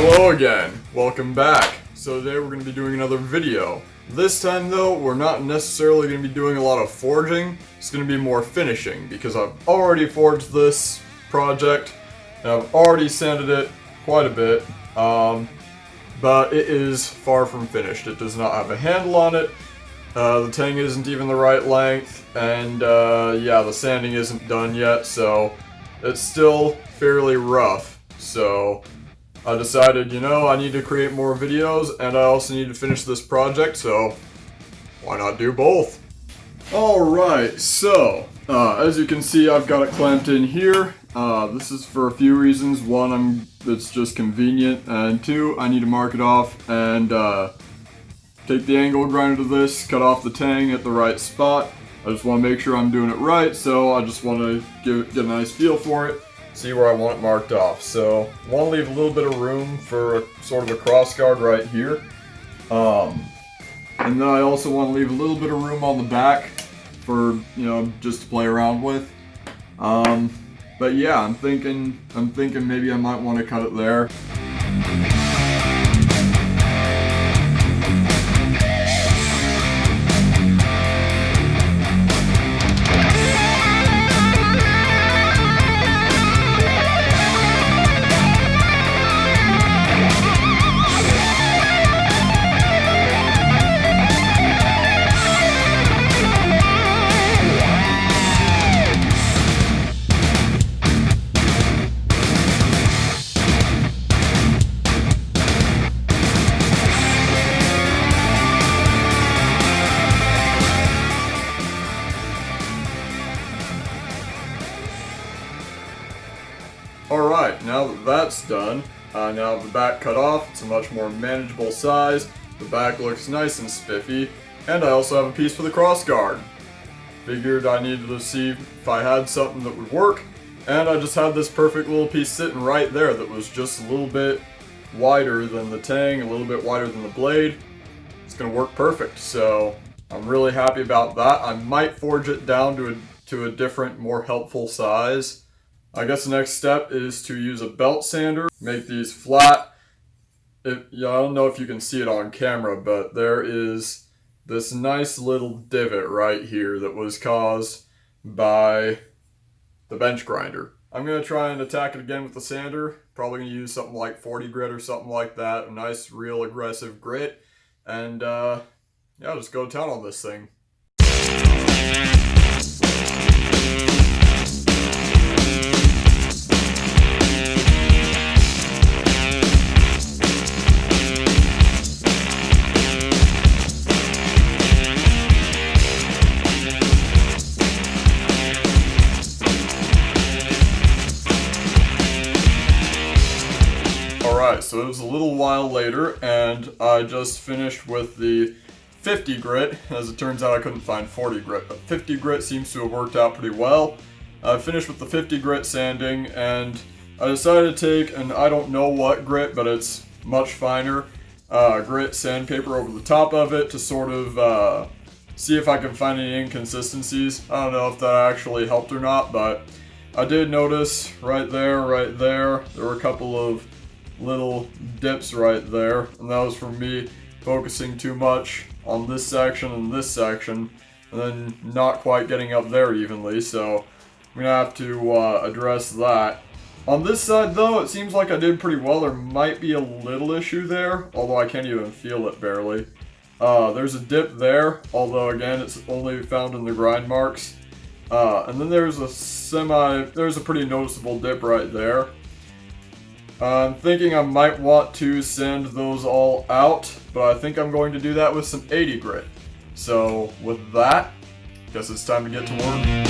Hello again, welcome back. So today we're going to be doing another video. This time though, we're not necessarily going to be doing a lot of forging, it's going to be more finishing because I've already forged this project and I've already sanded it quite a bit, but it is far from finished. It does not have a handle on it, the tang isn't even the right length, and yeah, the sanding isn't done yet, so it's still fairly rough. So I decided, I need to create more videos, and I also need to finish this project, so why not do both? Alright, so, as you can see, I've got it clamped in here. This is for a few reasons. One, it's just convenient, and two, I need to mark it off and take the angle grinder to this, cut off the tang at the right spot. I just want to make sure I'm doing it right, so I just want to get a nice feel for it. See where I want it marked off. So I want to leave a little bit of room for sort of a cross guard right here. And then I also want to leave a little bit of room on the back for, just to play around with. But yeah, I'm thinking maybe I might want to cut it there. Alright, now that that's done, now the back cut off, it's a much more manageable size, the back looks nice and spiffy, and I also have a piece for the cross guard. Figured I needed to see if I had something that would work, and I just had this perfect little piece sitting right there that was just a little bit wider than the tang, a little bit wider than the blade. It's going to work perfect, so I'm really happy about that. I might forge it down to a different, more helpful size. I guess the next step is to use a belt sander, make these flat. I don't know if you can see it on camera, but there is this nice little divot right here that was caused by the bench grinder. I'm going to try and attack it again with the sander. Probably going to use something like 40 grit or something like that, a nice real aggressive grit, and yeah, just go to town on this thing. Alright, so it was a little while later, and I just finished with the 50 grit. As it turns out, I couldn't find 40 grit, but 50 grit seems to have worked out pretty well. I finished with the 50 grit sanding, and I decided to take an I don't know what grit, but it's much finer, grit sandpaper over the top of it to sort of see if I can find any inconsistencies. I don't know if that actually helped or not, but I did notice right there were a couple of little dips right there, and that was from me focusing too much on this section and this section, and then not quite getting up there evenly, so I'm gonna have to address that. On this side though, it seems like I did pretty well. There might be a little issue there, although I can't even feel it barely. There's a dip there, although again it's only found in the grind marks. And then there's a pretty noticeable dip right there. I'm thinking I might want to sand those all out, but I think I'm going to do that with some 80 grit. So with that, I guess it's time to get to work.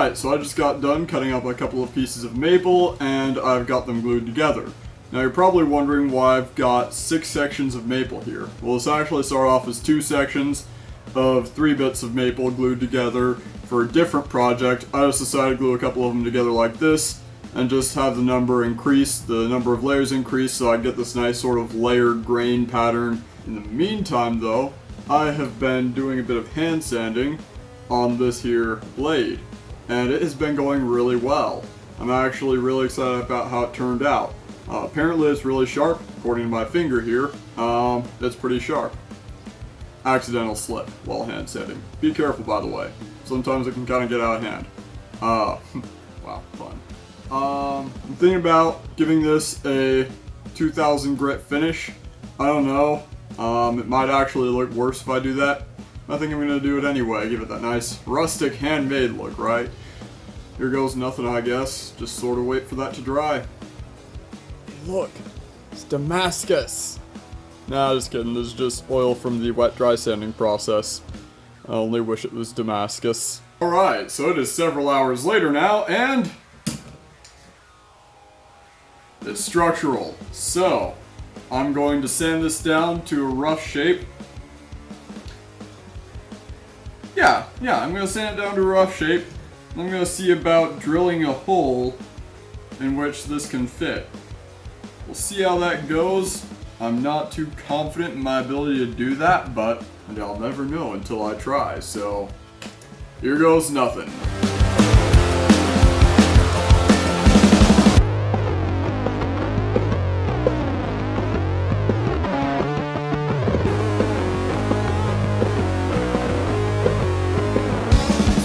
Alright, so I just got done cutting up a couple of pieces of maple, and I've got them glued together. Now you're probably wondering why I've got 6 sections of maple here. Well, this actually started off as 2 sections of 3 bits of maple glued together for a different project. I just decided to glue a couple of them together like this, and just have the number of layers increase, so I get this nice sort of layered grain pattern. In the meantime though, I have been doing a bit of hand sanding on this here blade, and it has been going really well. I'm actually really excited about how it turned out. Apparently it's really sharp, according to my finger here. It's pretty sharp. Accidental slip while hand sanding. Be careful, by the way. Sometimes it can kind of get out of hand. Wow, fun. I'm thinking about giving this a 2000 grit finish. I don't know. It might actually look worse if I do that. I think I'm going to do it anyway. Give it that nice rustic handmade look, right? Here goes nothing, I guess. Just sort of wait for that to dry. Look, it's Damascus. Nah, just kidding. This is just oil from the wet dry sanding process. I only wish it was Damascus. Alright, so it is several hours later now, and it's structural. So, I'm going to sand this down to a rough shape. Yeah, I'm going to sand it down to a rough shape. I'm going to see about drilling a hole in which this can fit. We'll see how that goes. I'm not too confident in my ability to do that, but I'll never know until I try, so here goes nothing.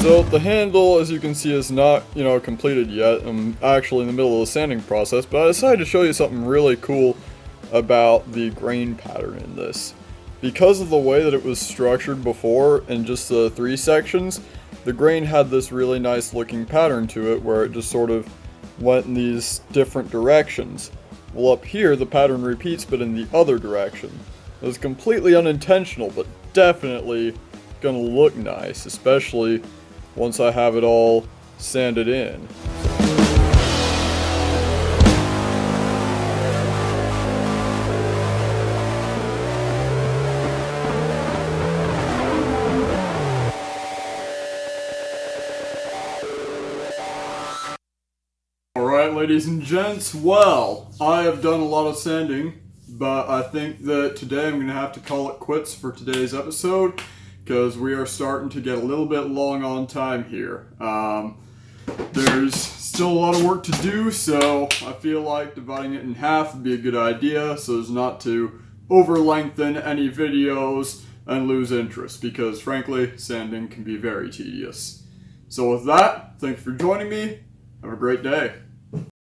So the handle, as you can see, is not, completed yet. I'm actually in the middle of the sanding process, but I decided to show you something really cool about the grain pattern in this. Because of the way that it was structured before in just the 3 sections, the grain had this really nice looking pattern to it where it just sort of went in these different directions. Well, up here the pattern repeats but in the other direction. It was completely unintentional, but definitely gonna look nice, especially once I have it all sanded in. Alright, ladies and gents, well, I have done a lot of sanding, but I think that today I'm going to have to call it quits for today's episode, because we are starting to get a little bit long on time here. There's still a lot of work to do, so I feel like dividing it in half would be a good idea, so as not to over-lengthen any videos and lose interest, because frankly, sanding can be very tedious. So with that, thanks for joining me. Have a great day.